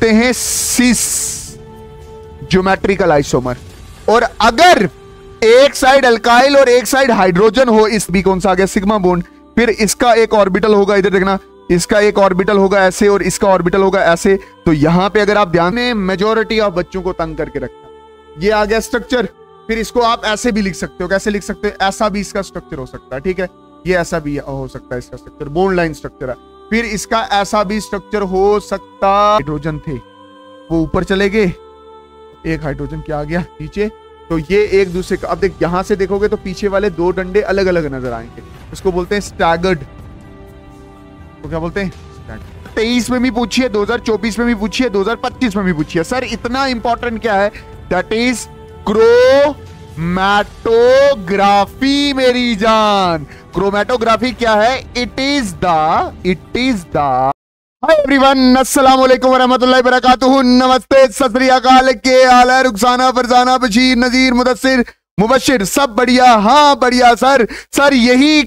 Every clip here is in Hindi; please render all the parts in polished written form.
हैं सिस ज्योमेट्रिकल आइसोमर। और अगर एक साइड अल्काइल और एक साइड हाइड्रोजन हो, इस भी कौन सा आ गया, सिग्मा बॉन्ड, फिर इसका एक ऑर्बिटल होगा, इधर देखना, इसका एक ऑर्बिटल होगा ऐसे और इसका ऑर्बिटल होगा ऐसे। तो यहां पे अगर आप ध्यान में, मेजॉरिटी ऑफ बच्चों को तंग करके रखना, ये आ गया स्ट्रक्चर। फिर इसको आप ऐसे भी लिख सकते हो, कैसे लिख सकते हो, ऐसा भी इसका स्ट्रक्चर हो सकता है, ठीक है, ये ऐसा भी हो सकता है इसका स्ट्रक्चर, बॉन्ड लाइन स्ट्रक्चर है। फिर इसका ऐसा भी स्ट्रक्चर हो सकता, हाइड्रोजन थे वो ऊपर चले गए, एक हाइड्रोजन क्या आ गया नीचे, तो ये एक दूसरे का, अब देख यहां से देखोगे तो पीछे वाले दो डंडे अलग अलग नजर आएंगे, उसको बोलते हैं स्टैगर्ड। तो क्या बोलते हैं, 23 में भी पूछिए, 2024 में भी पूछिए, 2025 में भी पूछिए। सर इतना इंपॉर्टेंट क्या है, दैट इज क्रोमैटोग्राफी मेरी जान। क्रोमैटोग्राफी क्या है, it is the hi everyone, अस्सलाम वालेकुम वरहमतुल्लाहि वबरकातुहू, नमस्ते, सत श्री अकाल, के हाल है, रुखसाना, फरजाना, बशीर, नजीर, मुदस्सिर, मुबशिर, सब बढ़िया। हाँ बढ़िया सर, यही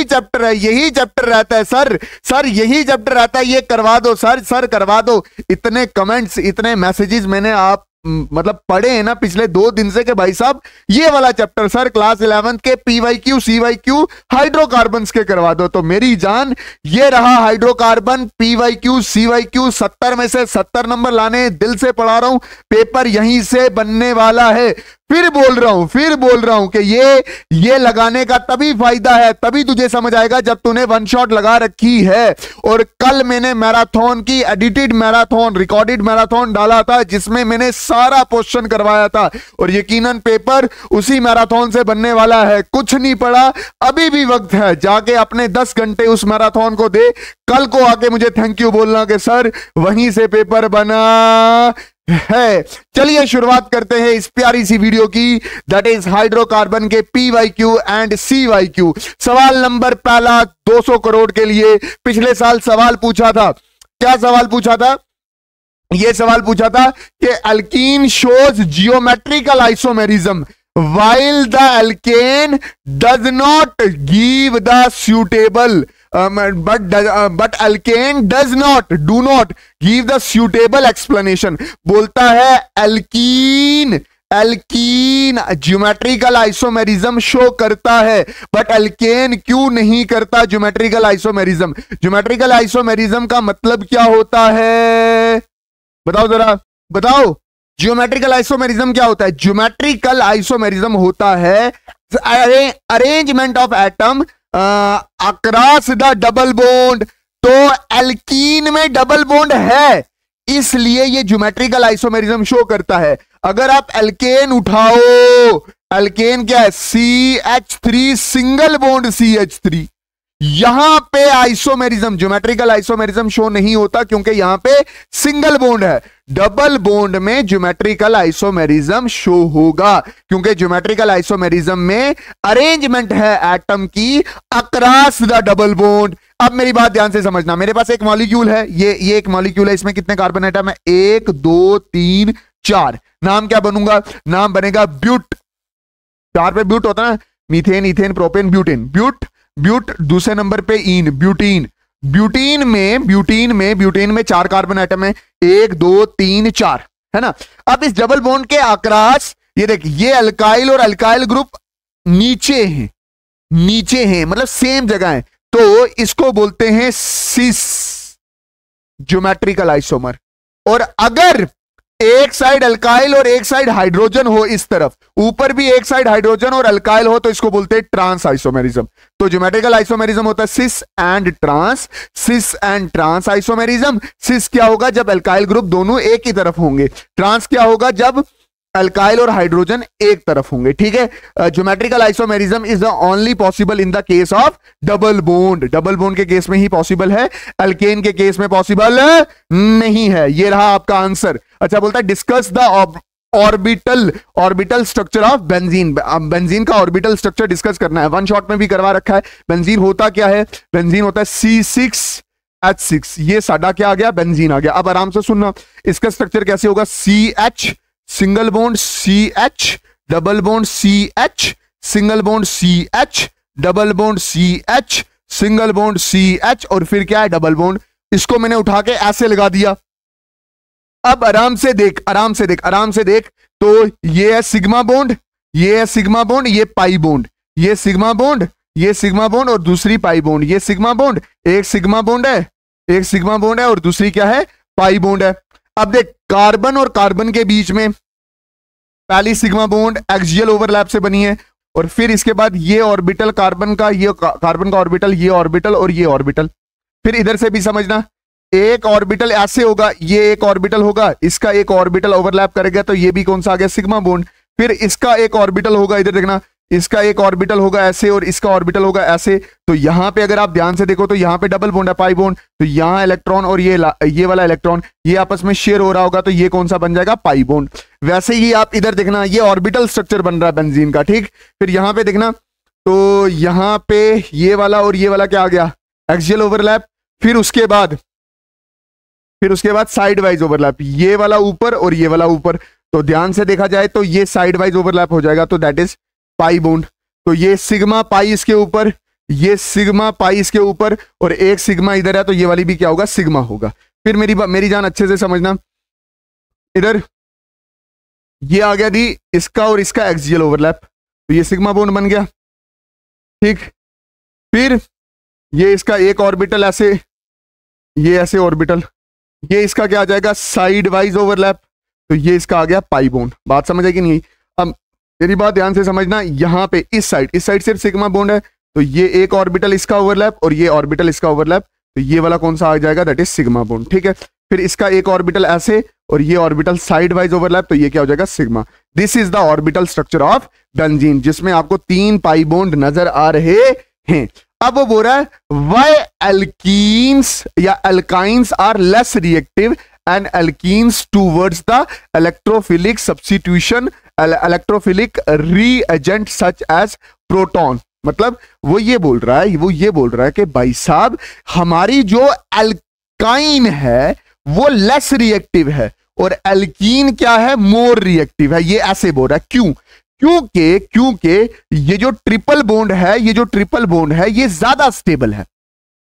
चैप्टर है, यही चैप्टर रहता है सर, यही चैप्टर रहता है, ये करवा दो सर करवा दो। इतने कमेंट्स, इतने मैसेजेस मैंने आप मतलब पढ़े हैं ना पिछले 2 दिन से कि भाई साहब ये वाला चैप्टर सर क्लास 11 के PYQ CYQ हाइड्रोकार्बन्स के करवा दो। तो मेरी जान, ये रहा हाइड्रोकार्बन PYQ CYQ, 70 में से 70 नंबर लाने, दिल से पढ़ा रहा हूं, पेपर यहीं से बनने वाला है। फिर बोल रहा हूं कि ये लगाने का तभी फायदा है, तभी तुझे समझ आएगा जब तूने वन शॉट लगा रखी है। और कल मैंने मैराथन की एडिटेड मैराथन, रिकॉर्डेड मैराथन डाला था, जिसमें मैंने सारा क्वेश्चन करवाया था, और यकीनन पेपर उसी मैराथन से बनने वाला है। कुछ नहीं पड़ा, अभी भी वक्त है, जाके अपने 10 घंटे उस मैराथन को दे, कल को आके मुझे थैंक यू बोलना कि सर वहीं से पेपर बना है। चलिए शुरुआत करते हैं इस प्यारी सी वीडियो की, दैट इज हाइड्रोकार्बन के PYQ एंड CYQ। सवाल नंबर पहला 200 करोड़ के लिए। पिछले साल सवाल पूछा था, क्या सवाल पूछा था, यह सवाल पूछा था कि alkyne shows geometrical isomerism while the alkane does not give the suitable but alkane do not give the suitable explanation। बोलता है अल्कीन ज्योमेट्रिकल आइसोमेरिज्म शो करता है, बट अल्केन क्यों नहीं करता ज्योमेट्रिकल आइसोमेरिज्म। ज्योमेट्रिकल आइसोमेरिज्म का मतलब क्या होता है, बताओ जरा, बताओ। ज्योमेट्रिकल आइसोमेरिज्म क्या होता है, ज्योमेट्रिकल आइसोमेरिज्म होता है arrangement of atom across the double bond. तो एल्कीन में डबल बॉन्ड है, इसलिए ये ज्योमेट्रिकल आइसोमेरिज्म शो करता है। अगर आप एल्केन उठाओ, एल्केन क्या है, CH3 सिंगल बॉन्ड CH3, यहां पे आइसोमेरिज्म, ज्योमेट्रिकल आइसोमेरिज्म शो नहीं होता, क्योंकि यहां पे सिंगल बॉन्ड है। डबल बॉन्ड में ज्योमेट्रिकल आइसोमेरिज्म शो होगा, क्योंकि ज्योमेट्रिकल आइसोमेरिज्म में अरेंजमेंट है एटम की अक्रॉस द डबल बॉन्ड। अब मेरी बात ध्यान से समझना, मेरे पास एक मॉलिक्यूल है, ये एक मॉलिक्यूल है, इसमें कितने कार्बन एटम है, 1 2 3 4। नाम क्या बनूंगा, नाम बनेगा ब्यूट। 4 पे ब्यूट होता है ना, methane, ethane, propane, butane, but. दूसरे नंबर पे ईन, ब्यूटीन। ब्यूटीन में 4 कार्बन एटम है, 1 2 3 4, है ना। अब इस डबल बॉन्ड के आक्रास, ये देख, ये अल्काइल और अल्काइल ग्रुप नीचे हैं, मतलब सेम जगह है, तो इसको बोलते हैं सिस ज्योमेट्रिकल आइसोमर। और अगर एक साइड अल्काइल और एक साइड हाइड्रोजन हो, इस तरफ ऊपर भी एक साइड हाइड्रोजन और अल्काइल हो, तो इसको बोलते हैं ट्रांस आइसोमेरिज्म। तो ज्योमेट्रिकल आइसोमेरिज्म होता है सिस एंड ट्रांस आइसोमेरिज्म। सिस क्या होगा, जब अल्काइल ग्रुप दोनों एक ही तरफ होंगे। ट्रांस क्या होगा, जब अल्काइल और हाइड्रोजन एक तरफ होंगे, ठीक है। Geometrical isomerism is the only possible in the case of double bond. Double bond के केस में ही पॉसिबल है, अल्केन के केस में पॉसिबल नहीं है। ये रहा आपका आंसर। अच्छा, बोलता है discuss the orbital structure of benzene. Benzene का ऑर्बिटल स्ट्रक्चर डिस्कस करना है, वन शॉट में भी करवा रखा है। बेंजीन होता क्या है, बेंजीन होता है C6H6। ये साडा क्या आ गया, बेंजीन आ गया। अब आराम से सुनना, इसका स्ट्रक्चर कैसे होगा, CH single bond CH, double bond CH, single bond CH, double bond CH, single bond CH, और फिर क्या है, डबल बॉन्ड। इसको मैंने उठा के ऐसे लगा दिया, अब आराम से देख, आराम से देख, आराम से देख। तो ये है सिग्मा बॉन्ड, ये है सिग्मा बॉन्ड, ये पाई बॉन्ड, ये सिग्मा बॉन्ड, ये सिग्मा बॉन्ड और दूसरी पाई बॉन्ड, ये सिग्मा बॉन्ड, एक सिग्मा बॉन्ड है, एक सिग्मा बॉन्ड है और दूसरी क्या है, पाई बॉन्ड है। अब देख, कार्बन और कार्बन के बीच में पहली सिग्मा बॉन्ड एक्सियल ओवरलैप से बनी है और फिर इसके बाद ये ऑर्बिटल कार्बन का, ये कार्बन का ऑर्बिटल, ये ऑर्बिटल और ये ऑर्बिटल। फिर इधर से भी समझना, एक ऑर्बिटल ऐसे होगा, ये एक ऑर्बिटल होगा, इसका एक ऑर्बिटल ओवरलैप करेगा तो ये भी कौन सा आ गया, सिग्मा बॉन्ड। फिर इसका एक ऑर्बिटल होगा, इधर देखना, इसका एक ऑर्बिटल होगा ऐसे और इसका ऑर्बिटल होगा ऐसे। तो यहां पे अगर आप ध्यान से देखो तो यहां पे डबल बॉन्ड है, पाई बॉन्ड। तो यहां इलेक्ट्रॉन और ये वाला इलेक्ट्रॉन ये आपस में शेयर हो रहा होगा तो ये कौन सा बन जाएगा, पाई बॉन्ड। वैसे ही आप इधर देखना, ये ऑर्बिटल स्ट्रक्चर बन रहा है बेंजीन का, ठीक। फिर यहां पे देखना, तो यहां पे ये वाला और ये वाला क्या आ गया, एक्सियल ओवरलैप। फिर उसके बाद साइड वाइज ओवरलैप, ये वाला ऊपर और ये वाला ऊपर। तो ध्यान से देखा जाए तो ये साइड वाइज ओवरलैप हो जाएगा, तो दैट इज पाई बॉन्ड। तो ये सिग्मा पाई इसके ऊपर, ये सिग्मा पाई इसके ऊपर और एक सिग्मा इधर है तो ये वाली भी क्या होगा, सिग्मा होगा। फिर मेरी जान अच्छे से समझना, इधर ये आ गया दी इसका और इसका एक्सियल ओवरलैप, तो ये सिग्मा बॉन्ड बन गया, ठीक। फिर ये इसका एक ऑर्बिटल ऐसे, ये ऐसे ऑर्बिटल, ये इसका क्या आ जाएगा, साइड वाइज ओवरलैप, तो ये इसका आ गया पाई बॉन्ड। बात समझ आई कि नहीं? अब मेरी बात ध्यान से समझना, यहां पे इस साइड सिर्फ सिग्मा बॉन्ड है, तो ये एक ऑर्बिटल इसका ओवरलैप और ये ऑर्बिटल इसका ओवरलैप, तो ये वाला कौन सा आ जाएगा, दैट इज सिग्मा बॉन्ड, ठीक है। फिर इसका एक ऑर्बिटल ऐसे और ये ऑर्बिटल साइड वाइज ओवरलैप, तो ये क्या हो जाएगा, sigma. This is the orbital structure of benzene, जिसमें आपको 3 पाई बॉन्ड नजर आ रहे हैं। अब वो बोल रहा है व्हाई एल्कीन्स या alkynes are less reactive and alkenes towards the electrophilic substitution, electrophilic reagent such as proton. मतलब वो ये बोल रहा है कि भाई साहब हमारी जो एल्काइन है वो लेस रिएक्टिव है और एल्कीन क्या है, मोर रिएक्टिव है। ये ऐसे बोल रहा है, क्यों? क्योंकि ये जो ट्रिपल बॉन्ड है ये ज्यादा स्टेबल है।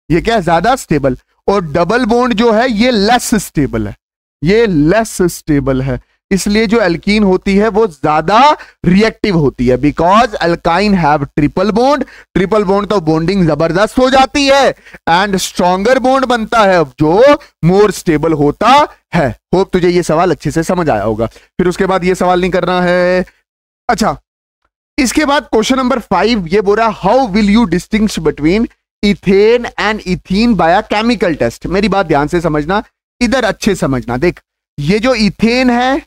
ये क्या है, ज्यादा स्टेबल, और डबल बॉन्ड जो है ये लेस स्टेबल है। इसलिए जो एल्कीन होती है वो ज्यादा रिएक्टिव होती है, because alkyne have triple bond तो बॉन्डिंग जबरदस्त हो जाती है एंड स्ट्रॉन्गर बॉन्ड बनता है जो मोर स्टेबल होता है। होप तुझे ये सवाल अच्छे से समझ आया होगा। फिर उसके बाद ये सवाल नहीं करना है। अच्छा, इसके बाद क्वेश्चन नंबर 5 ये बोल रहा, how will you distinguish between ethane and ethene by a chemical test. मेरी बात ध्यान से समझना, इधर अच्छे समझना। देख, ये जो इथेन है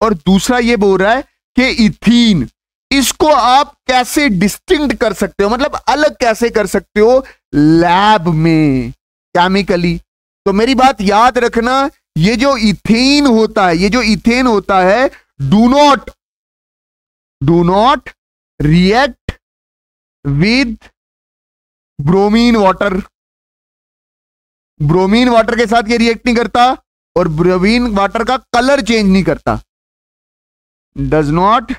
और दूसरा ये बोल रहा है कि इथीन, इसको आप कैसे डिस्टिंक्ट कर सकते हो, मतलब अलग कैसे कर सकते हो लैब में केमिकली। तो मेरी बात याद रखना, ये जो इथेन होता है do not react with bromine water के साथ ये रिएक्ट नहीं करता और ब्रोमीन वाटर का कलर चेंज नहीं करता। Does not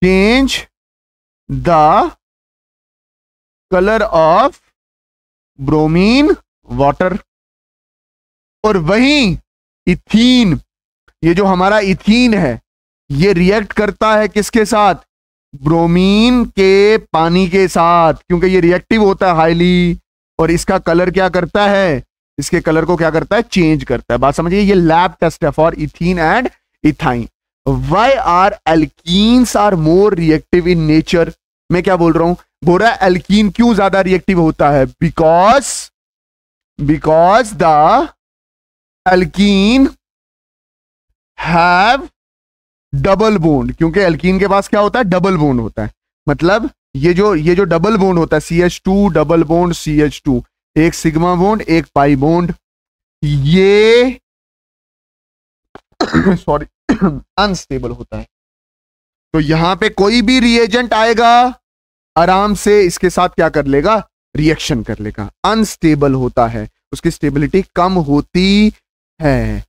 change the colour of bromine water. और वहीं इथीन, ये जो हमारा इथीन है ये रिएक्ट करता है किसके साथ, ब्रोमीन के पानी के साथ, क्योंकि ये रिएक्टिव होता है हाईली, और इसका कलर क्या करता है, इसके कलर को क्या करता है, चेंज करता है। बात समझिए, ये लैब टेस्ट है for ethene and ethyne. Why are alkenes are more reactive in nature. मैं क्या बोल रहा हूं, बोल रहा है एल्कीन क्यों ज्यादा रिएक्टिव होता है, because the alkene have double bond, क्योंकि एल्कीन के पास क्या होता है, डबल बॉन्ड होता है। मतलब ये जो डबल बॉन्ड होता है CH2 डबल बॉन्ड CH2, एक सिग्मा बॉन्ड एक पाई बॉन्ड, ये सॉरी अनस्टेबल होता है। तो यहां पे कोई भी रिएजेंट आएगा आराम से इसके साथ क्या कर लेगा, रिएक्शन कर लेगा। अनस्टेबल होता है, उसकी स्टेबिलिटी कम होती है।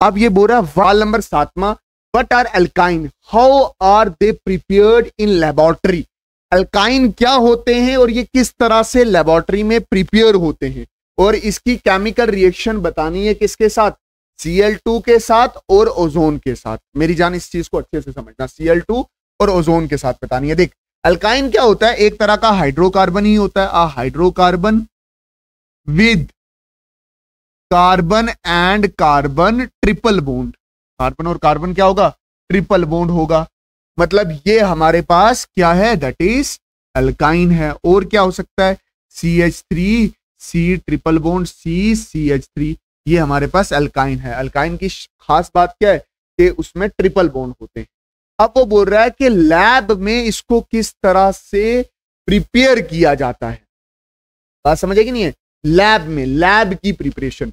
अब ये बोल रहा है सवाल नंबर 7वां, What are alkyne? How are they prepared in laboratory? Alkyne क्या होते हैं और ये किस तरह से लेबोरेटरी में प्रिपेयर होते हैं, और इसकी केमिकल रिएक्शन बतानी है किसके साथ, Cl2 के साथ और ओजोन के साथ। मेरी जान इस चीज को अच्छे से समझना, Cl2 और ओजोन के साथ बतानी है। देख अल्काइन क्या होता है, एक तरह का हाइड्रोकार्बन ही होता है, hydrocarbon with carbon and carbon triple bond. Carbon और कार्बन क्या होगा, ट्रिपल बॉन्ड होगा। मतलब ये हमारे पास क्या है, दैट इज अल्काइन है। और क्या हो सकता है, CH3 C triple bond C CH3, ये हमारे पास अल्काइन है। अल्काइन की खास बात क्या है कि उसमें ट्रिपल बॉन्ड होते हैं। अब वो बोल रहा है कि लैब में इसको किस तरह से प्रिपेयर किया जाता है। बात समझ कि नहीं है, लैब में, लैब की प्रिपरेशन,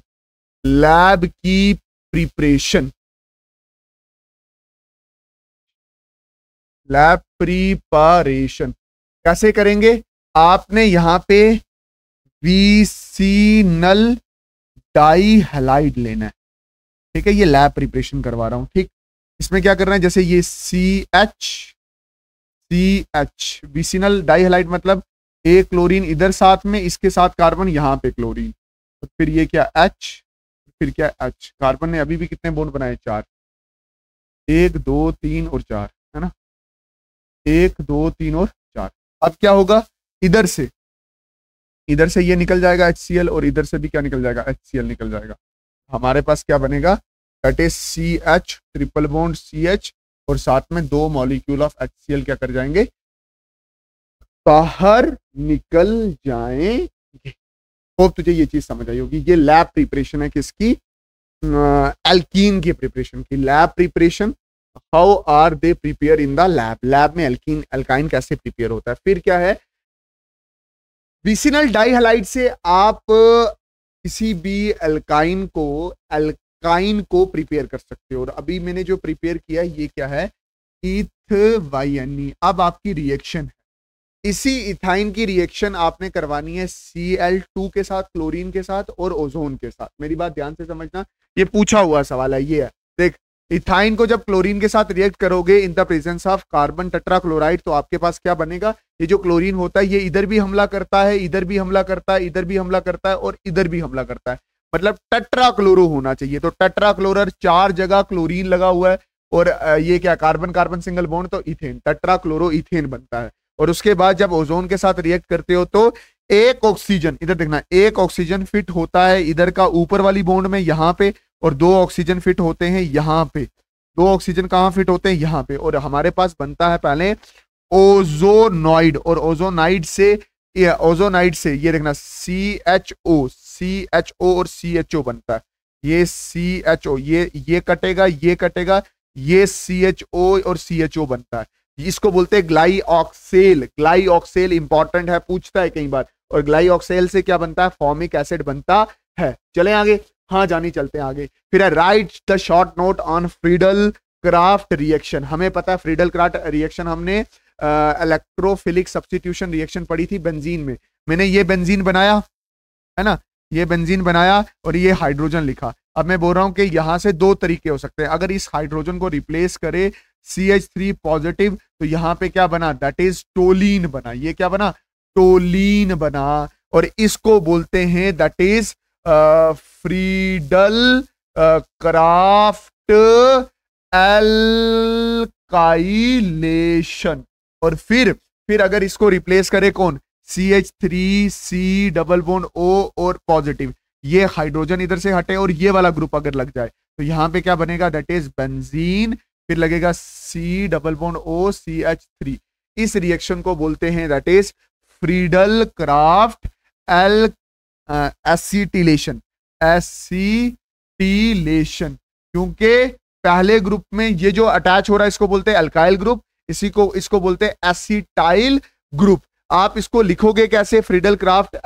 लैब की प्रिपरेशन, लैब प्रिपरेशन कैसे करेंगे। आपने यहां पे विसिनल डाइहैलाइड लेना है, ठीक है, ये लैब प्रिपरेशन करवा रहा हूं, ठीक। इसमें क्या करना है, जैसे ये CH विसिनल डाइहैलाइड मतलब एक क्लोरीन इधर साथ में, इसके साथ कार्बन, यहां पे क्लोरीन, तो फिर ये क्या H, फिर क्या H। कार्बन ने अभी भी कितने बॉन्ड बनाए, 4, 1 2 3 और 4, है ना, 1 2 3 और 4। अब क्या होगा, इधर से ये निकल जाएगा HCl, और इधर से भी क्या निकल जाएगा, HCl निकल जाएगा। हमारे पास क्या बनेगा, that is CH triple bond CH, और साथ में 2 मॉलिक्यूल ऑफ HCl क्या कर जाएंगे, बाहर निकल जाएंगे। होप तुझे ये चीज समझ आई होगी। ये लैब प्रिपरेशन है किसकी, एल्कीन की प्रिपरेशन की। Lab preparation, how are they prepare in the lab, lab में अल्काइन कैसे प्रिपेयर होता है। फिर क्या है, विसिनल डाइहैलाइड से आप किसी भी अल्काइन को प्रिपेयर कर सकते हो। और अभी मैंने जो प्रिपेयर किया ये क्या है, इथवाइनी। अब आपकी रिएक्शन है, इसी इथाइन की रिएक्शन आपने करवानी है Cl2 के साथ, क्लोरीन के साथ और ओजोन के साथ। मेरी बात ध्यान से समझना, ये पूछा हुआ सवाल है। ये है, देख इथाइन को जब क्लोरीन के साथ रिएक्ट करोगे इन the presence of carbon tetrachloride, तो आपके पास क्या बनेगा, ये जो क्लोरीन होता है ये इधर भी हमला करता है, इधर भी हमला करता है, इधर भी हमला करता है और इधर भी हमला करता है। मतलब टेट्राक्लोरो होना चाहिए। तो टेट्राक्लोरर, 4 जगह क्लोरीन लगा हुआ है, और ये क्या, कार्बन कार्बन सिंगल बॉन्ड, तो इथेन, टेट्राक्लोरो इथेन बनता है। और उसके बाद जब ओजोन के साथ रिएक्ट करते हो तो एक ऑक्सीजन, इधर देखना, एक ऑक्सीजन फिट होता है इधर का ऊपर वाली बॉन्ड में यहाँ पे, और 2 ऑक्सीजन फिट होते हैं यहाँ पे। 2 ऑक्सीजन कहाँ फिट होते हैं, यहाँ पे। और हमारे पास बनता है पहले ओजोनॉइड, और ओजोनाइड से ये देखना CHO और CHO बनता है। ये CHO, ये कटेगा, ये कटेगा, ये CHO और CHO बनता है। इसको बोलते हैं ग्लाइऑक्सेल। ग्लाइऑक्सेल इंपॉर्टेंट है, पूछता है कई बार। और ग्लाइऑक्सेल से क्या बनता है, फॉर्मिक एसिड बनता है। चले आगे, हाँ जानी चलते हैं आगे। फिर है right the short note on Friedel craft reaction. हमें पता है फ्रीडल क्राफ्ट रिएक्शन हमने इलेक्ट्रोफिलिक सब्स्टिट्यूशन रिएक्शन पढ़ी थी बेंजीन में। मैंने ये बेंजीन बनाया है ना, ये बेंजीन बनाया और ये हाइड्रोजन लिखा। अब मैं बोल रहा हूं कि यहां से 2 तरीके हो सकते हैं। अगर इस हाइड्रोजन को रिप्लेस करे CH3 पॉजिटिव, तो यहां पे क्या बना, दैट इज टोलीन बना। ये क्या बना, टोलीन बना। और इसको बोलते हैं that is Friedel craft alkylation. और फिर अगर इसको रिप्लेस करे कौन, CH3 C double bond O और पॉजिटिव, ये हाइड्रोजन इधर से हटे और ये वाला ग्रुप अगर लग जाए, तो यहां पे क्या बनेगा, दैट इज बेंजीन। फिर लगेगा C double bond O CH3। इस रिएक्शन को बोलते हैं that is Friedel craft acetylation. क्योंकि पहले ग्रुप में ये जो अटैच हो रहा है इसको बोलते हैं अल्काइल ग्रुप, इसको बोलते हैं एसिटाइल ग्रुप। आप इसको लिखोगे कैसे, फ्रीडल क्राफ्ट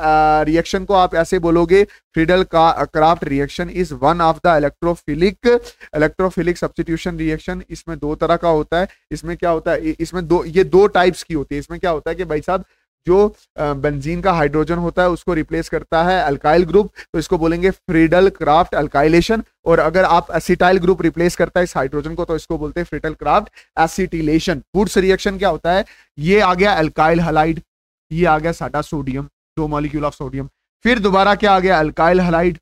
रिएक्शन को आप ऐसे बोलोगे, Friedel craft reaction is one of the electrophilic substitution reaction. इसमें 2 तरह का होता है। इसमें क्या होता है, इसमें 2 टाइप्स की होती है। इसमें क्या होता है कि भाई साहब जो बेंजीन का हाइड्रोजन होता है उसको रिप्लेस करता है अल्काइल ग्रुप, तो इसको बोलेंगे फ्रीडल क्राफ्ट अल्काइलेशन। और अगर आप एसिटाइल ग्रुप रिप्लेस करता है इस हाइड्रोजन को, तो इसको बोलते हैं Friedel craft acetylation. Wurtz reaction क्या होता है, ये आ गया अल्काइल हैलाइड, ये आ गया साडा सोडियम, 2 मॉलिक्यूल ऑफ सोडियम। फिर दोबारा क्या आ गया, अल्काइल हैलाइड,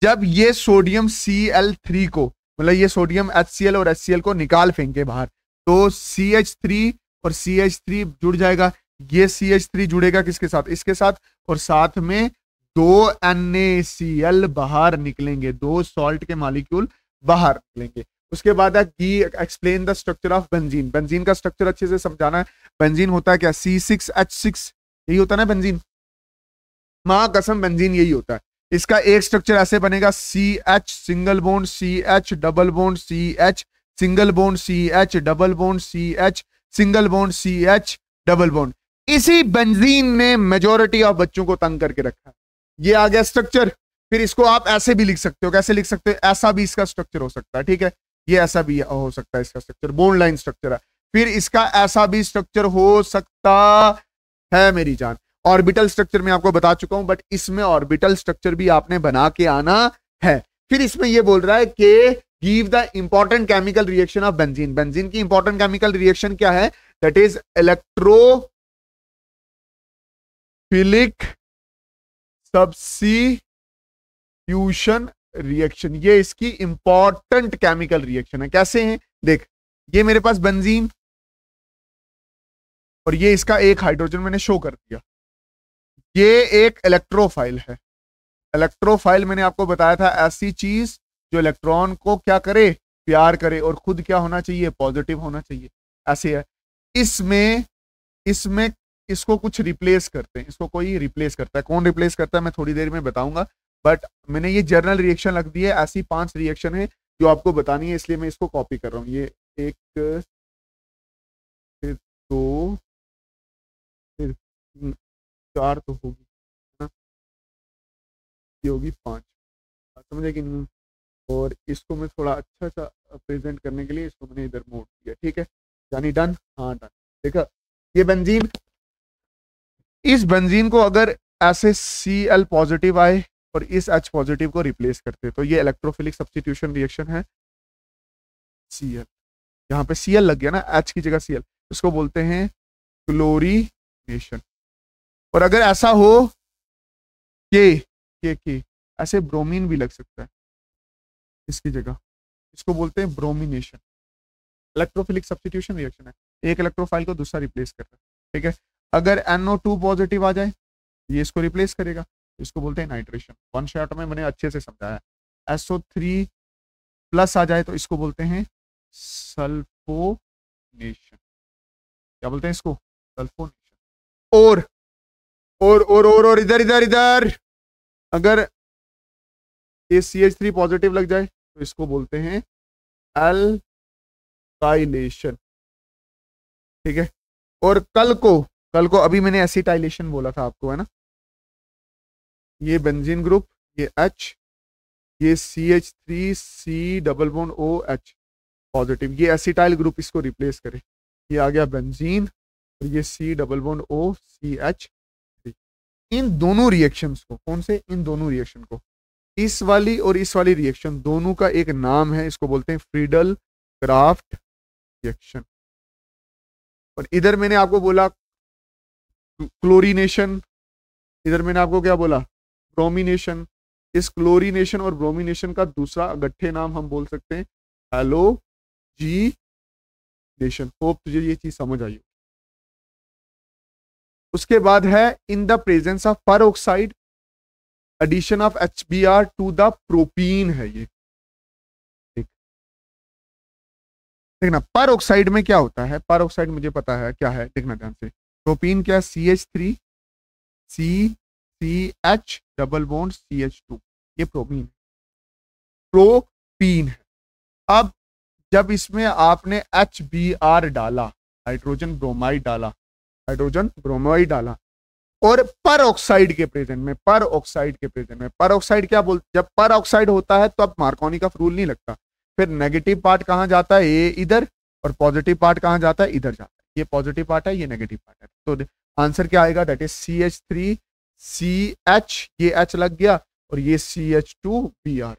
जब ये सोडियम Cl3 को, मतलब ये सोडियम HCl और HCl को निकाल फेंके बाहर, तो CH3 और CH3 जुड़ जाएगा। ये CH3 जुड़ेगा किसके साथ, इसके साथ, और साथ में 2 NaCl बाहर निकलेंगे, 2 सॉल्ट के मॉलिक्यूल बाहर निकलेंगे। उसके बाद explain the structure of benzene. Benzene का स्ट्रक्चर अच्छे से समझाना है। बेंजीन होता है क्या, C6H6, यही होता है ना बेंजीन, मां कसम बेंजीन यही होता है। इसका एक स्ट्रक्चर ऐसे बनेगा, CH single bond CH double bond CH single bond CH double bond CH single bond CH double bond. इसी बेंजीन ने मेजॉरिटी ऑफ बच्चों को तंग करके रखा है। ये आ गया स्ट्रक्चर। फिर इसको आप ऐसे भी लिख सकते हो, कैसे लिख सकते हो, ऐसा भी इसका स्ट्रक्चर हो सकता है, ठीक है, ये ऐसा भी हो सकता है इसका स्ट्रक्चर, बॉन्ड लाइन स्ट्रक्चर है। फिर इसका ऐसा भी स्ट्रक्चर हो सकता है मेरी जान। ऑर्बिटल स्ट्रक्चर में आपको बता चुका हूं, बट इसमें ऑर्बिटल स्ट्रक्चर भी आपने बना के आना है। फिर इसमें ये बोल रहा है कि give the important chemical reaction of benzene. Benzene की इंपॉर्टेंट केमिकल रिएक्शन क्या है, that is electrophilic substitution reaction. ये इसकी इंपॉर्टेंट केमिकल रिएक्शन है। कैसे है देख, ये मेरे पास बेंजीन और ये इसका एक हाइड्रोजन मैंने शो कर दिया। ये एक इलेक्ट्रोफाइल है। इलेक्ट्रोफाइल मैंने आपको बताया था ऐसी चीज जो इलेक्ट्रॉन को क्या करे, प्यार करे, और खुद क्या होना चाहिए, पॉजिटिव होना चाहिए। ऐसे है। इसमें इसको कुछ रिप्लेस करते हैं, इसको कोई रिप्लेस करता है। कौन रिप्लेस करता है मैं थोड़ी देर में बताऊंगा, बट मैंने ये जर्नल रिएक्शन रख दी है। ऐसी 5 रिएक्शन है जो आपको बतानी है, इसलिए मैं इसको कॉपी कर रहा हूं। ये 1, फिर 2, फिर 3, 4 तो होगी ना, ये होगी 5, समझे कि नहीं। और इसको मैं थोड़ा अच्छा सा प्रेजेंट करने के लिए इसको मैंने इधर मोड़ दिया, ठीक है, यानी डन। हाँ डन। देखा, ये बेंजीन, इस बेंजीन को अगर ऐसे Cl पॉजिटिव आए और इस H पॉजिटिव को रिप्लेस करते तो ये इलेक्ट्रोफिलिक सब्स्टिट्यूशन रिएक्शन है। Cl, यहाँ पे Cl लग गया ना, H की जगह Cl, इसको बोलते हैं क्लोरीनेशन। और अगर ऐसा हो के ऐसे ब्रोमीन भी लग सकता है इसकी जगह, इसको बोलते हैं ब्रोमिनेशन। इलेक्ट्रोफिलिक सब्स्टिट्यूशन रिएक्शन है, एक इलेक्ट्रोफाइल को दूसरा रिप्लेस कर रहा है, ठीक है। अगर NO2 पॉजिटिव आ जाए, ये इसको रिप्लेस करेगा, इसको बोलते हैं नाइट्रेशन। वन शॉट में मैंने अच्छे से समझाया। SO3 प्लस आ जाए तो इसको बोलते हैं सल्फोनेशन। क्या बोलते हैं इसको, सल्फोनेशन। और इधर अगर ये CH3 पॉजिटिव लग जाए तो इसको बोलते हैं एल्काइलेशन, ठीक है। और कल को अभी मैंने एसिटाइलेशन बोला था आपको, है ना। ये बेंजीन ग्रुप, ये H, ये CH3C double bond OH positive, ये एसिटाइल ग्रुप, इसको रिप्लेस करे, ये आ गया बेंजीन, और ये C double bond O CH3। इन दोनों रिएक्शंस को, कौन से, इन दोनों रिएक्शन को, इस वाली और इस वाली रिएक्शन दोनों का एक नाम है, इसको बोलते हैं फ्रीडल क्राफ्ट रिएक्शन। और इधर मैंने आपको बोला क्लोरीनेशन, इधर मैंने आपको क्या बोला, ब्रोमिनेशन। इस क्लोरीनेशन और ब्रोमिनेशन का दूसरा गट्ठे नाम हम बोल सकते हैं हैलोजिनेशन। होप तुझे ये चीज समझ आई। उसके बाद है in the presence of peroxide addition of HBr to the propene है। ये देखना, परऑक्साइड में क्या होता है, परऑक्साइड मुझे पता है क्या है, देखना ध्यान से। प्रोपीन क्या है, CH3 CH double bond CH2, ये प्रोपीन है। अब जब इसमें आपने HBr डाला, हाइड्रोजन ब्रोमाइड डाला, और परऑक्साइड के प्रेजेंट में, परऑक्साइड क्या बोलते, जब परऑक्साइड होता है तो अब मार्कोनी का रूल नहीं लगता। फिर नेगेटिव पार्ट कहां जाता है, ये इधर, और पॉजिटिव पार्ट कहां जाता है, इधर जाता है। ये पॉजिटिव पार्ट है, ये नेगेटिव पार्ट है। तो आंसर क्या आएगा, दैट इज CH3 CH, ये H लग गया, और ये CH2Br।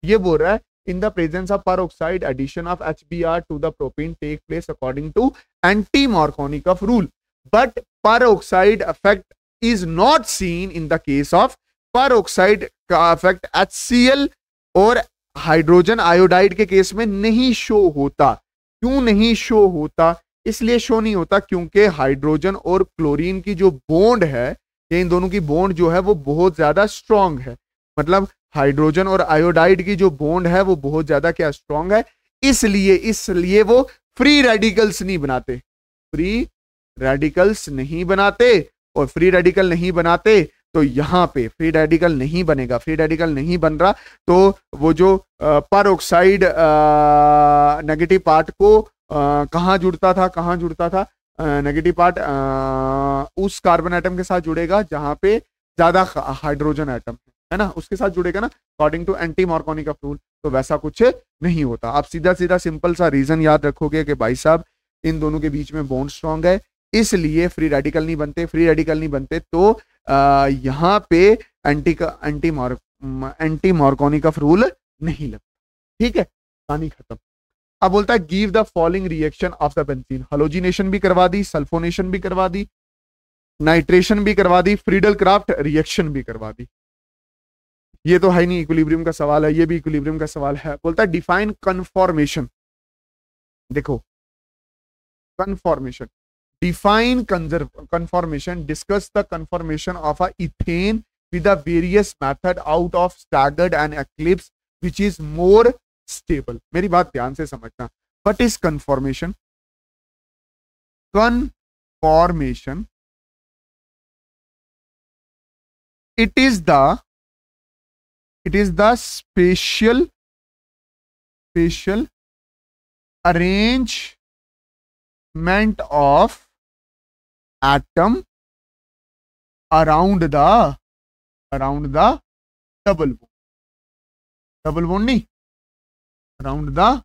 ये बोल रहा है in the presence of peroxide addition of HBr to the propene take place according to anti-Markovnikov rule, but peroxide effect is not seen in the case of peroxide का इफेक्ट HCl और हाइड्रोजन आयोडाइड के केस में नहीं शो होता। क्यों नहीं शो होता? इसलिए शो नहीं होता क्योंकि हाइड्रोजन और क्लोरीन की जो बॉन्ड है, ये इन दोनों की बॉन्ड जो है वो बहुत ज्यादा स्ट्रांग है। मतलब हाइड्रोजन और आयोडाइड की जो बॉन्ड है वो बहुत ज्यादा क्या स्ट्रांग है, इसलिए वो फ्री रेडिकल्स नहीं बनाते, फ्री रेडिकल्स नहीं बनाते। और फ्री रेडिकल नहीं बनाते तो यहां पे फ्री रेडिकल नहीं बनेगा, फ्री रेडिकल नहीं बन रहा तो वो जो पर ऑक्साइड नेगेटिव पार्ट को कहां जुड़ता था, नेगेटिव पार्ट उस कार्बन एटम के साथ जुड़ेगा जहां पे ज्यादा हाइड्रोजन एटम है ना, उसके साथ जुड़ेगा ना, according to anti Markovnikov rule. तो वैसा कुछ नहीं होता। आप सीधा सीधा सिंपल सा रीजन याद रखोगे कि भाई साहब इन दोनों के बीच में बॉन्ड स्ट्रांग है, इसलिए फ्री रेडिकल नहीं बनते। फ्री रेडिकल नहीं बनते तो यहाँ पे एंटी मार्कोनिक रूल नहीं लगता। ठीक है, कहानी खत्म। अब बोलता है give the following reaction of the benzene. Halogenation भी करवा दी, सल्फोनेशन भी करवा दी, नाइट्रेशन भी करवा दी, फ्रीडल क्राफ्ट रिएक्शन भी करवा दी। ये तो है नहीं, इक्विलिब्रियम का सवाल है, ये भी इक्विलिब्रियम का सवाल है। बोलता है डिफाइन कन्फॉर्मेशन। देखो conformation, define conformation, discuss the conformation of a ethane with a various method out of staggered and eclipse which is more stable। मेरी बात ध्यान से समझना। What is conformation? Conformation, it is the spatial arrangement of atom around the double bond नहीं, around the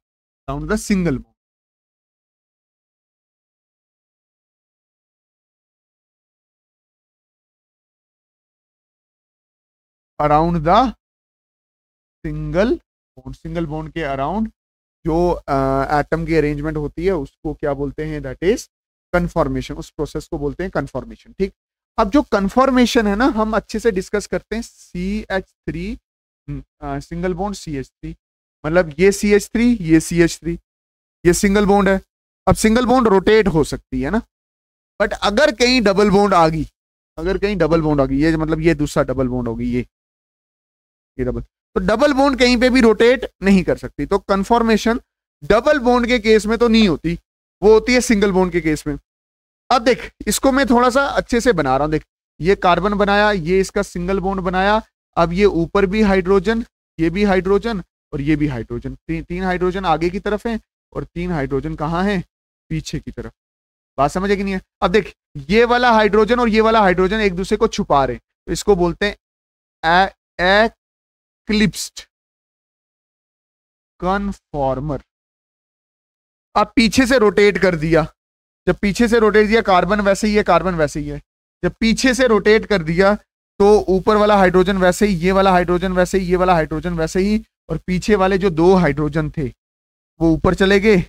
single bond। Around the single bond के अराउंड जो एटम की अरेंजमेंट होती है उसको क्या बोलते हैं? That is conformation. उस प्रोसेस को बोलते हैं कन्फॉर्मेशन। ठीक, अब जो कन्फॉर्मेशन है ना हम अच्छे से डिस्कस करते हैं। CH3 सिंगल बॉन्ड CH3, मतलब ये CH3 ये CH3, ये सिंगल बॉन्ड है। अब सिंगल बॉन्ड रोटेट हो सकती है ना, बट अगर कहीं डबल बॉन्ड आ गई, ये मतलब ये दूसरा डबल बॉन्ड होगी, ये डबल, तो डबल बॉन्ड कहीं पे भी रोटेट नहीं कर सकती। तो कन्फॉर्मेशन डबल बॉन्ड के केस में तो नहीं होती, वो होती है सिंगल बॉन्ड के केस में। अब देख इसको मैं थोड़ा सा अच्छे से बना रहा हूं। देख ये कार्बन बनाया, ये इसका सिंगल बॉन्ड बनाया। अब ये ऊपर भी हाइड्रोजन, ये भी हाइड्रोजन और ये भी हाइड्रोजन, तीन हाइड्रोजन आगे की तरफ है और 3 हाइड्रोजन कहाँ है? पीछे की तरफ। बात समझ है कि नहीं है? अब देख ये वाला हाइड्रोजन और ये वाला हाइड्रोजन एक दूसरे को छुपा रहे, तो इसको बोलते हैं एक्लिप्स्ड कन्फॉर्मर। अब पीछे से रोटेट कर दिया, जब पीछे से रोटेट दिया, कार्बन वैसे ही है, कार्बन वैसे ही है। जब पीछे से रोटेट कर दिया तो ऊपर वाला हाइड्रोजन वैसे ही, ये वाला हाइड्रोजन वैसे ही, ये वाला हाइड्रोजन वैसे ही, और पीछे वाले जो 2 हाइड्रोजन थे वो ऊपर चले गए,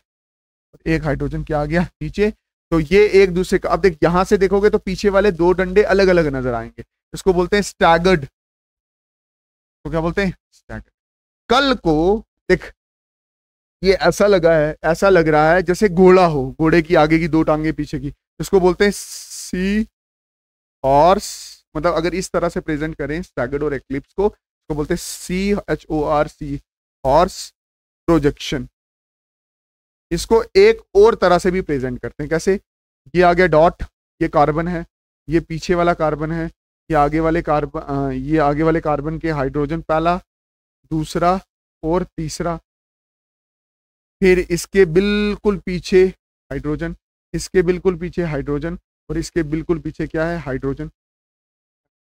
एक हाइड्रोजन क्या आ गया? नीचे। तो ये एक दूसरे का, अब देख यहां से देखोगे तो पीछे वाले 2 डंडे अलग अलग नजर आएंगे, इसको बोलते हैं स्टैगर्ड। तो क्या बोलते हैं? स्टैगर्ड। कल को देख ये ऐसा लगा है, ऐसा लग रहा है जैसे घोड़ा हो, घोड़े की आगे की 2 टांगे पीछे की, इसको बोलते हैं सी हॉर्स। मतलब अगर इस तरह से प्रेजेंट करें स्टैगर्ड और एक्लिप्स को, इसको बोलते हैं CHORC, हॉर्स प्रोजेक्शन। इसको एक और तरह से भी प्रेजेंट करते हैं, कैसे? ये आ गया डॉट, ये कार्बन है, ये पीछे वाला कार्बन है, ये आगे वाले कार्बन के हाइड्रोजन, पहला, दूसरा और तीसरा, फिर इसके बिल्कुल पीछे हाइड्रोजन, इसके बिल्कुल पीछे हाइड्रोजन, और इसके बिल्कुल पीछे क्या है? हाइड्रोजन।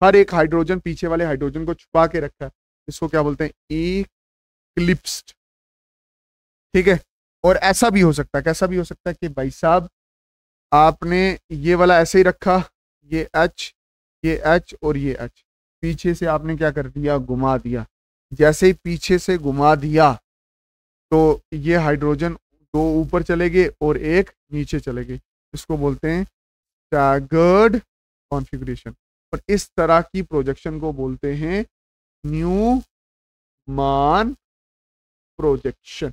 हर एक हाइड्रोजन पीछे वाले हाइड्रोजन को छुपा के रखा है, इसको क्या बोलते हैं? एक्लिप्स्ड। ठीक है। और ऐसा भी हो सकता है, कैसा भी हो सकता है कि भाई साहब आपने ये वाला ऐसे ही रखा, ये H और ये H, पीछे से आपने क्या कर दिया? घुमा दिया। जैसे ही पीछे से घुमा दिया तो ये हाइड्रोजन 2 ऊपर चले गए और एक नीचे चले गए, इसको बोलते हैं स्टैगर्ड कॉन्फ़िगरेशन। और इस तरह की प्रोजेक्शन को बोलते हैं न्यूमान प्रोजेक्शन।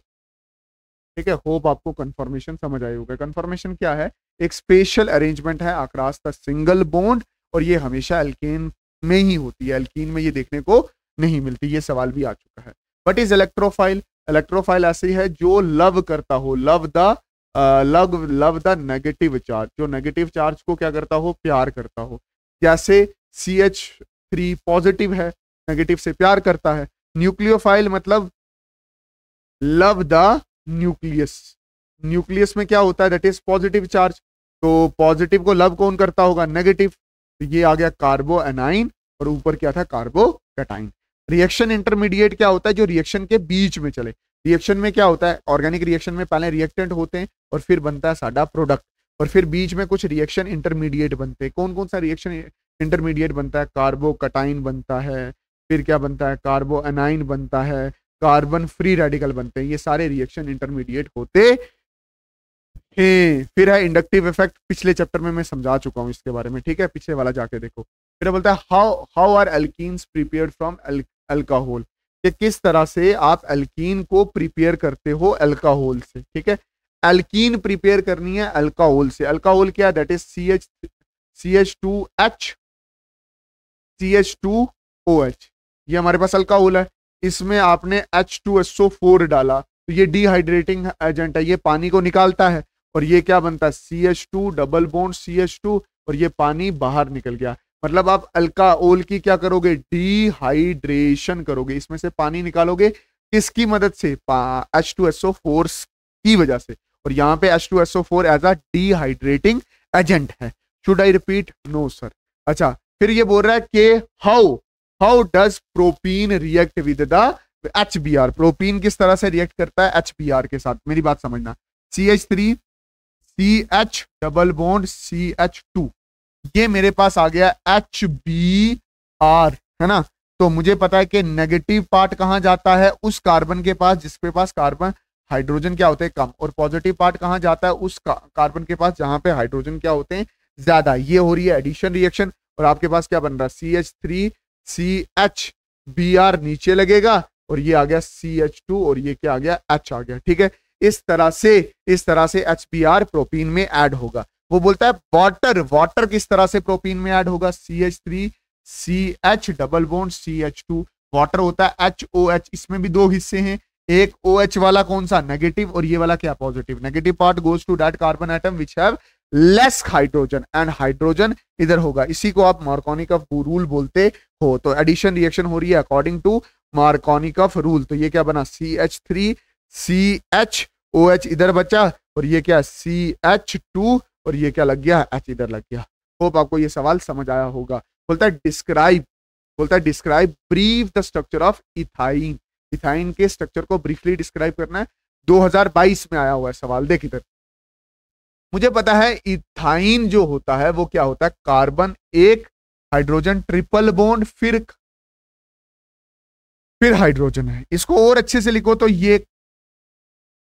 ठीक है, होप आपको कंफर्मेशन समझ आई होगा। कंफर्मेशन क्या है? एक स्पेशल अरेंजमेंट है अक्रॉस द सिंगल बॉन्ड, और ये हमेशा एल्केन में ही होती है, एल्कीन में ये देखने को नहीं मिलती। ये सवाल भी आ चुका है। What is electrophile? इलेक्ट्रोफाइल ऐसे ही है जो लव करता हो, लव द नेगेटिव चार्ज, जो नेगेटिव चार्ज को क्या करता हो? प्यार करता हो। जैसे CH3 पॉजिटिव है, नेगेटिव से प्यार करता है। न्यूक्लियोफाइल मतलब लव द न्यूक्लियस, न्यूक्लियस में क्या होता है? दैट इज पॉजिटिव चार्ज, तो पॉजिटिव को लव कौन करता होगा? नेगेटिव। तो ये आ गया कार्बो एनाइन, और ऊपर क्या था? कार्बो कैटाइन। रिएक्शन इंटरमीडिएट क्या होता है? जो रिएक्शन के बीच में चले। रिएक्शन में क्या होता है? ऑर्गेनिक रिएक्शन में पहले रिएक्टेंट होते हैं और फिर बनता है साडा प्रोडक्ट, और फिर बीच में कुछ रिएक्शन इंटरमीडिएट बनते हैं। कौन कौन सा रिएक्शन इंटरमीडिएट बनता है? कार्बो कैटाइन बनता है, फिर क्या बनता है? कार्बो एनाइन बनता है, कार्बन फ्री रेडिकल बनते हैं। ये सारे रिएक्शन इंटरमीडिएट होते हैं। फिर है इंडक्टिव इफेक्ट, पिछले चैप्टर में मैं समझा चुका हूं इसके बारे में। ठीक है, पिछले वाला जाके देखो। फिर बोलता है how are alkenes prepared from alcohol, कि किस तरह से आप एल्कीन को प्रिपेयर करते हो अल्कोहल से। ठीक है, एल्कीन प्रिपेयर करनी है अल्कोहल से। अल्कोहल क्या है? That is CH2OH। ये हमारे पास अल्कोहल है, इसमें आपने H2SO4 डाला, तो ये डिहाइड्रेटिंग एजेंट है, ये पानी को निकालता है, और ये क्या बनता है? CH2 डबल बॉन्ड CH2, और ये पानी बाहर निकल गया। मतलब आप अल्कोहल की क्या करोगे? डिहाइड्रेशन करोगे, इसमें से पानी निकालोगे। किसकी मदद से? H2SO4 की वजह से। और यहाँ पे H2SO4 as a dehydrating agent है। Should I repeat? No sir. अच्छा, फिर ये बोल रहा है कि how does propene react with the HBr? Propene किस तरह से रिएक्ट करता है HBr के साथ? मेरी बात समझना। CH3 CH double bond CH2, ये मेरे पास आ गया HBr, है ना। तो मुझे पता है कि नेगेटिव पार्ट कहां जाता है? उस कार्बन के पास जिसके पास कार्बन हाइड्रोजन क्या होते हैं? कम। और पॉजिटिव पार्ट कहां जाता है? उस कार्बन के पास जहां पे हाइड्रोजन क्या होते हैं? ज्यादा। ये हो रही है एडिशन रिएक्शन, और आपके पास क्या बन रहा है? CH3 CHBr नीचे लगेगा, और ये आ गया CH2, और ये क्या आ गया? H आ गया। ठीक है, इस तरह से HBr प्रोपीन में ऐड होगा। वो बोलता है वाटर किस तरह से प्रोपीन में ऐड होगा? CH3 CH double bond CH2, water होता है HOH। इसमें भी दो हिस्से हैं, एक OH वाला कौन सा? नेगेटिव, और ये वाला क्या? Positive. Negative part goes to that carbon atom which have less hydrogen, and hydrogen इधर होगा। इसी को आप मार्कोनिकॉफ रूल बोलते हो। तो एडिशन रिएक्शन हो रही है अकॉर्डिंग टू मार्कोनिकॉफ रूल। तो ये क्या बना? CH3 CHOH इधर बचा, और ये क्या? CH2, और ये क्या लग गया? H इधर लग गया। होप आपको ये सवाल समझ आया होगा। बोलता है describe brief the structure of ethyne. Ethyne के स्ट्रक्चर को ब्रीफली डिस्क्राइब करना है। 2022 में आया हुआ है सवाल। देख इधर, मुझे पता है इथाइन जो होता है वो क्या होता है? कार्बन एक, हाइड्रोजन ट्रिपल बॉन्ड, फिर हाइड्रोजन है। इसको और अच्छे से लिखो तो ये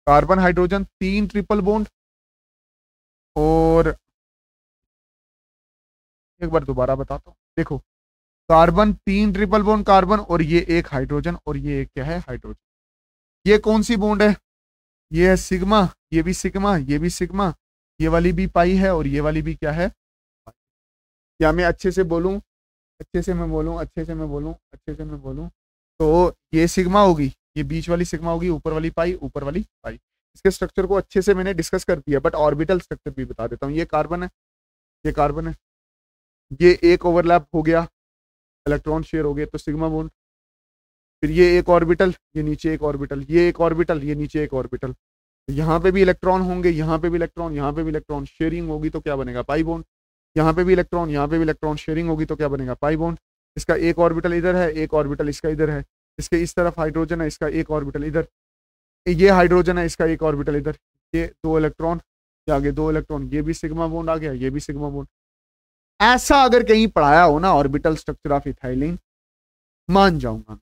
कार्बन हाइड्रोजन 3 ट्रिपल बॉन्ड, और एक बार दोबारा बताता हूं। देखो, कार्बन 3 ट्रिपल बॉन्ड कार्बन, और ये एक हाइड्रोजन, और ये एक क्या है? हाइड्रोजन। ये कौन सी बॉन्ड है? ये है सिग्मा, ये भी सिग्मा, ये भी सिग्मा, ये वाली भी पाई है, और ये वाली भी क्या है? क्या मैं अच्छे से बोलूं? अच्छे से मैं बोलूं तो ये सिग्मा होगी, ये बीच वाली सिग्मा होगी, ऊपर वाली पाई, ऊपर वाली पाई। इसके स्ट्रक्चर को अच्छे से मैंने डिस्कस कर दिया, बट ऑर्बिटल स्ट्रक्चर भी बता देता हूँ। ये कार्बन है, ये कार्बन है, ये एक ओवरलैप हो गया, इलेक्ट्रॉन शेयर हो गए तो सिग्मा बॉन्ड। फिर ये एक ऑर्बिटल, ये नीचे एक ऑर्बिटल, ये एक ऑर्बिटल, ये नीचे एक ऑर्बिटल। यहाँ पे भी इलेक्ट्रॉन होंगे, यहाँ पे भी इलेक्ट्रॉन, यहाँ पे भी इलेक्ट्रॉन, शेयरिंग होगी तो क्या बनेगा? Pi bond. यहाँ पे भी इलेक्ट्रॉन, यहाँ पे भी इलेक्ट्रॉन, शेयरिंग होगी तो क्या बनेगा? Pi bond. इसका एक ऑर्बिटल इधर है, एक ऑर्बिटल इसका इधर है, इसके इस तरफ हाइड्रोजन है, इसका एक ऑर्बिटल इधर, ये हाइड्रोजन है, इसका एक ऑर्बिटल इधर, ये 2 इलेक्ट्रॉन, ये आगे 2 इलेक्ट्रॉन, ये भी सिग्मा बॉन्ड आ गया, ये भी सिग्मा बॉन्ड। ऐसा अगर कहीं पढ़ाया हो ना ऑर्बिटल स्ट्रक्चर ऑफ इथाइलिन, मान जाऊंगा।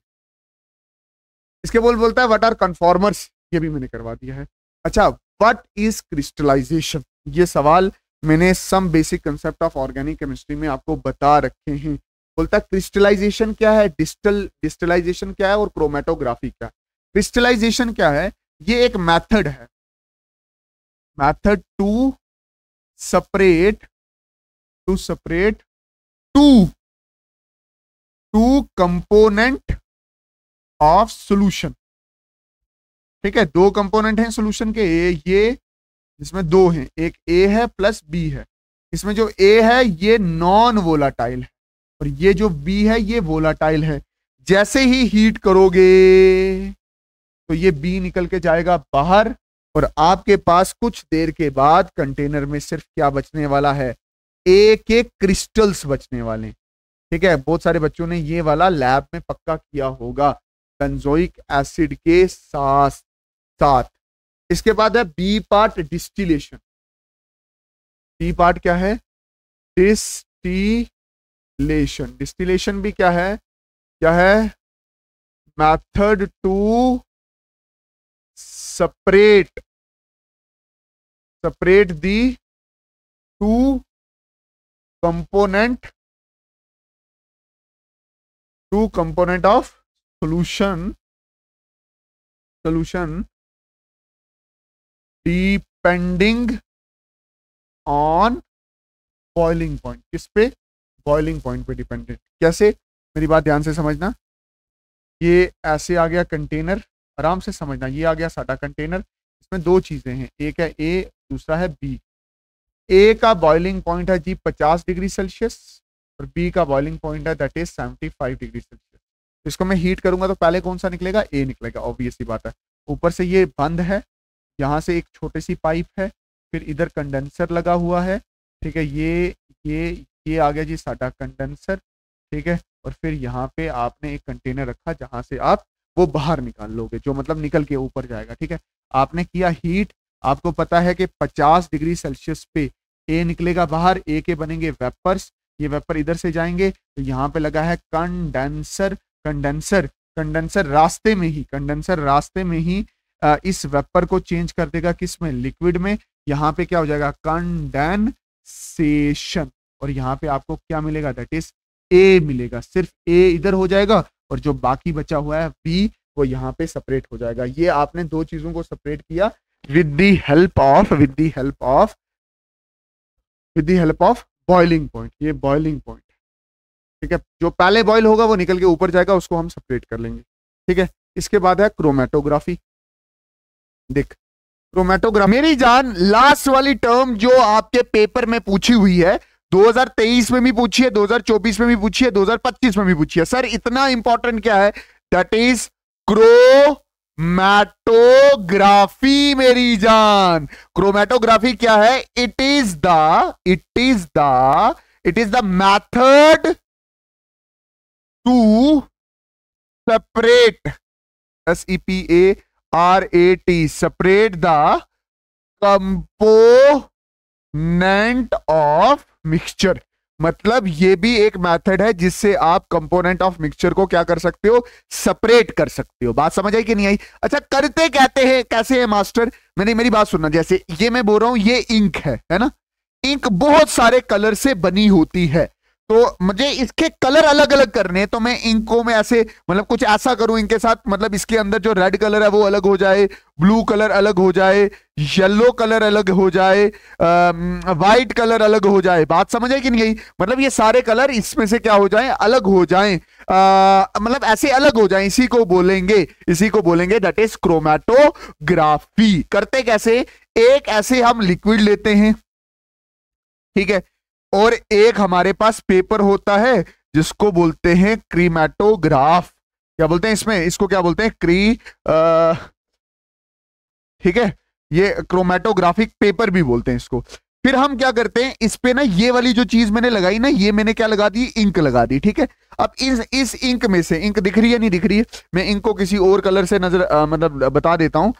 इसके बोलता है व्हाट आर कन्फॉर्मर्स, ये भी मैंने करवा दिया है। अच्छा, व्हाट इज क्रिस्टलाइजेशन? ये सवाल मैंने some basic concept of organic chemistry में आपको बता रखे हैं। बोलता है क्रिस्टलाइजेशन क्या है, डिस्टलाइजेशन क्या है और क्रोमेटोग्राफी क्या है। क्रिस्टलाइजेशन क्या है, ये एक मेथड है, method to separate two component of solution. ठीक है, दो कंपोनेंट हैं सॉल्यूशन के, ये इसमें दो हैं, एक ए है प्लस बी है। इसमें जो ए है ये नॉन वोलाटाइल है और ये जो बी है ये वोलाटाइल है। जैसे ही हीट करोगे तो ये बी निकल के जाएगा बाहर और आपके पास कुछ देर के बाद कंटेनर में सिर्फ क्या बचने वाला है, ए के क्रिस्टल्स बचने वाले हैं। ठीक है, बहुत सारे बच्चों ने ये वाला लैब में पक्का किया होगा बेंजोइक एसिड के साथ। इसके बाद है B part, distillation. B part क्या है, डिस्टिलेशन। डिस्टिलेशन भी क्या है method to separate the two component of solution depending on boiling point। किस पे, बॉइलिंग पॉइंट पे डिपेंडेंट। कैसे, मेरी बात ध्यान से समझना। ये ऐसे आ गया कंटेनर, आराम से समझना, ये आ गया साडा कंटेनर। इसमें दो चीजें हैं, एक है ए, दूसरा है बी। ए का बॉइलिंग पॉइंट है जी 50 डिग्री सेल्सियस और बी का बॉइलिंग पॉइंट है दैट इज 75 डिग्री सेल्सियस। इसको मैं हीट करूंगा तो पहले कौन सा निकलेगा, ए निकलेगा, ऑब्वियस सी बात है। ऊपर से ये बंद है, यहाँ से एक छोटी सी पाइप है, फिर इधर कंडेंसर लगा हुआ है। ठीक है, ये आ गया जी साडा कंडेंसर। ठीक है, और फिर यहाँ पे आपने एक कंटेनर रखा जहां से आप वो बाहर निकाल लोगे, जो मतलब निकल के ऊपर जाएगा। ठीक है, आपने किया हीट, आपको पता है कि 50 डिग्री सेल्सियस पे ए निकलेगा बाहर, ए के बनेंगे वेपर्स, ये वेपर इधर से जाएंगे तो यहाँ पे लगा है कंडेंसर। कंडेंसर रास्ते में ही इस वेपर को चेंज कर देगा किस में, लिक्विड में। यहाँ पे क्या हो जाएगा, कंडेंसेशन, और यहाँ पे आपको क्या मिलेगा, दैट इज ए मिलेगा। सिर्फ ए इधर हो जाएगा और जो बाकी बचा हुआ है बी वो यहाँ पे सेपरेट हो जाएगा। ये आपने दो चीजों को सेपरेट किया with the help of boiling point. ये बॉइलिंग पॉइंट, ठीक है, जो पहले बॉइल होगा वो निकल के ऊपर जाएगा, उसको हम सेपरेट कर लेंगे। ठीक है, इसके बाद है क्रोमेटोग्राफी। देख क्रोमेटोग्राफी, मेरी जान लास्ट वाली टर्म जो आपके पेपर में पूछी हुई है, 2023 में भी पूछी है, 2024 में भी पूछी है, 2025 में भी पूछी है। सर इतना इंपॉर्टेंट क्या है, दैट इज क्रोमैटोग्राफी। मेरी जान क्रोमैटोग्राफी क्या है, it is the method to separate, SEPARAT, separate the component of mixture. मतलब ये भी एक मेथड है जिससे आप कंपोनेंट ऑफ मिक्सचर को क्या कर सकते हो, सेपरेट कर सकते हो। बात समझ आई कि नहीं आई? अच्छा, करते कहते हैं कैसे है मास्टर, मेरी बात सुनना। जैसे ये मैं बोल रहा हूं, ये इंक है ना, इंक बहुत सारे कलर से बनी होती है, तो मुझे इसके कलर अलग अलग करने हैं, तो मैं इंकों में ऐसे मतलब कुछ ऐसा करूं इनके साथ, मतलब इसके अंदर जो रेड कलर है वो अलग हो जाए, ब्लू कलर अलग हो जाए, येलो कलर अलग हो जाए, व्हाइट कलर अलग हो जाए। बात समझ आई कि नहीं आई? मतलब ये सारे कलर इसमें से क्या हो जाएं, अलग हो जाएं, मतलब ऐसे अलग हो जाएं, इसी को बोलेंगे दैट इज क्रोमैटोग्राफी। करते कैसे, एक ऐसे हम लिक्विड लेते हैं, ठीक है, और एक हमारे पास पेपर होता है जिसको बोलते हैं क्रीमेटोग्राफ। क्या बोलते हैं इसमें, इसको क्या बोलते हैं, ठीक है, ये क्रोमेटोग्राफिक पेपर भी बोलते हैं इसको। फिर हम क्या करते हैं, इस पे ना ये वाली जो चीज मैंने लगाई ना, ये मैंने क्या लगा दी, इंक लगा दी। ठीक है, अब इस इंक में से, इंक दिख रही है नहीं दिख रही है, मैं इंक को किसी और कलर से मतलब बता देता हूं।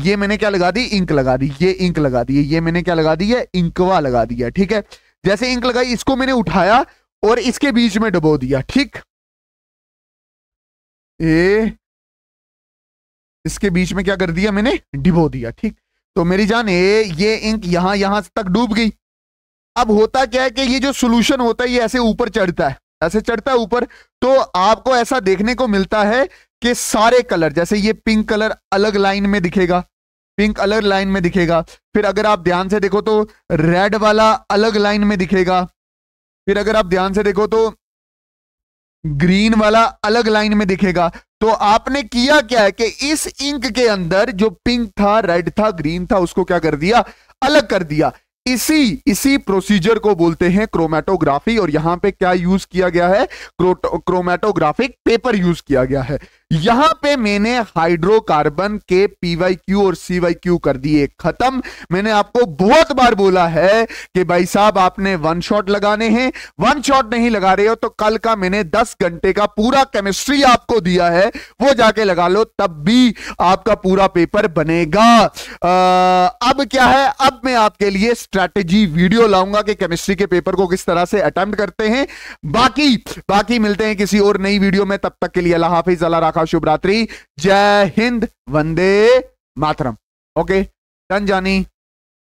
ये मैंने क्या लगा दी, इंक लगा दी, ये इंक लगा दी, ये मैंने क्या लगा दी है, इंकवा लगा दिया। ठीक है, जैसे इंक लगाई, इसको मैंने उठाया और इसके बीच में डुबो दिया। ठीक, इसके बीच में क्या कर दिया मैंने, डिबो दिया। ठीक, तो मेरी जान ये इंक यहां तक डूब गई। अब होता क्या है कि ये जो सॉल्यूशन होता है ये ऐसे ऊपर चढ़ता है, ऐसे चढ़ता है ऊपर, तो आपको ऐसा देखने को मिलता है कि सारे कलर, जैसे ये पिंक कलर अलग लाइन में दिखेगा, पिंक अलग लाइन में दिखेगा, फिर अगर आप ध्यान से देखो तो रेड वाला अलग लाइन में दिखेगा, फिर अगर आप ध्यान से देखो तो ग्रीन वाला अलग लाइन में दिखेगा। तो आपने किया क्या है कि इस इंक के अंदर जो पिंक था, रेड था, ग्रीन था, उसको क्या कर दिया, अलग कर दिया। इसी प्रोसीजर को बोलते हैं क्रोमेटोग्राफी, और यहां पे क्या यूज किया गया है, क्रोमेटोग्राफिक पेपर यूज किया गया है। यहां पे मैंने हाइड्रोकार्बन के पीवाईक्यू और सीवाईक्यू कर दिए खत्म। मैंने आपको बहुत बार बोला है कि भाई साहब आपने वन शॉट लगाने हैं, वन शॉट नहीं लगा रहे हो तो कल का मैंने 10 घंटे का पूरा केमिस्ट्री आपको दिया है, वो जाके लगा लो, तब भी आपका पूरा पेपर बनेगा। अब क्या है, अब मैं आपके लिए स्ट्रैटेजी वीडियो लाऊंगा कि केमिस्ट्री के पेपर को किस तरह से अटेम्प्ट करते हैं। बाकी मिलते हैं किसी और नई वीडियो में, तब तक के लिए अल्लाह हाफिज, अल्लाह रखा, शुभ रात्रि, जय हिंद, वंदे मातरम। ओके, डन जानी।